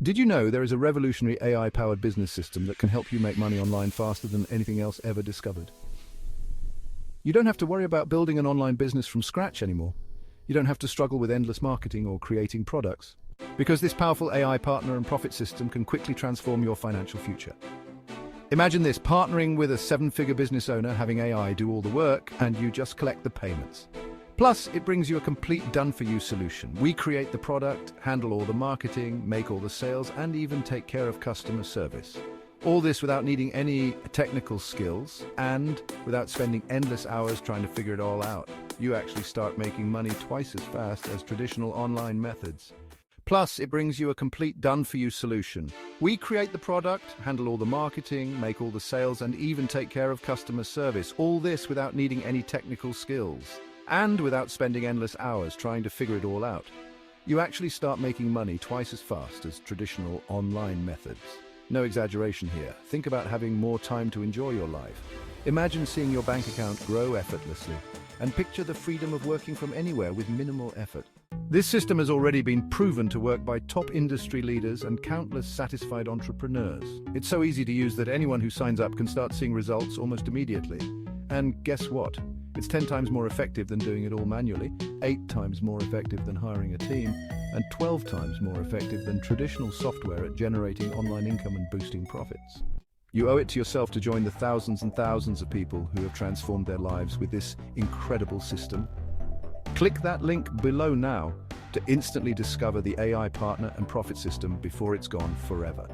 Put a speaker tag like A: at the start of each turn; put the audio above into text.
A: Did you know there is a revolutionary AI-powered business system that can help you make money online faster than anything else ever discovered? You don't have to worry about building an online business from scratch anymore. You don't have to struggle with endless marketing or creating products, because this powerful AI partner and profit system can quickly transform your financial future. Imagine this: partnering with a seven-figure business owner, having AI do all the work, and you just collect the payments. Plus, it brings you a complete done-for-you solution. We create the product, handle all the marketing, make all the sales, and even take care of customer service. All this without needing any technical skills and without spending endless hours trying to figure it all out. You actually start making money twice as fast as traditional online methods. Plus, it brings you a complete done-for-you solution. We create the product, handle all the marketing, make all the sales, and even take care of customer service. All this without needing any technical skills and without spending endless hours trying to figure it all out. You actually start making money twice as fast as traditional online methods. No exaggeration here. Think about having more time to enjoy your life. Imagine seeing your bank account grow effortlessly, and picture the freedom of working from anywhere with minimal effort. This system has already been proven to work by top industry leaders and countless satisfied entrepreneurs. It's so easy to use that anyone who signs up can start seeing results almost immediately. And guess what? It's 10 times more effective than doing it all manually, 8 times more effective than hiring a team, and 12 times more effective than traditional software at generating online income and boosting profits. You owe it to yourself to join the thousands and thousands of people who have transformed their lives with this incredible system. Click that link below now to instantly discover the AI partner and profit system before it's gone forever.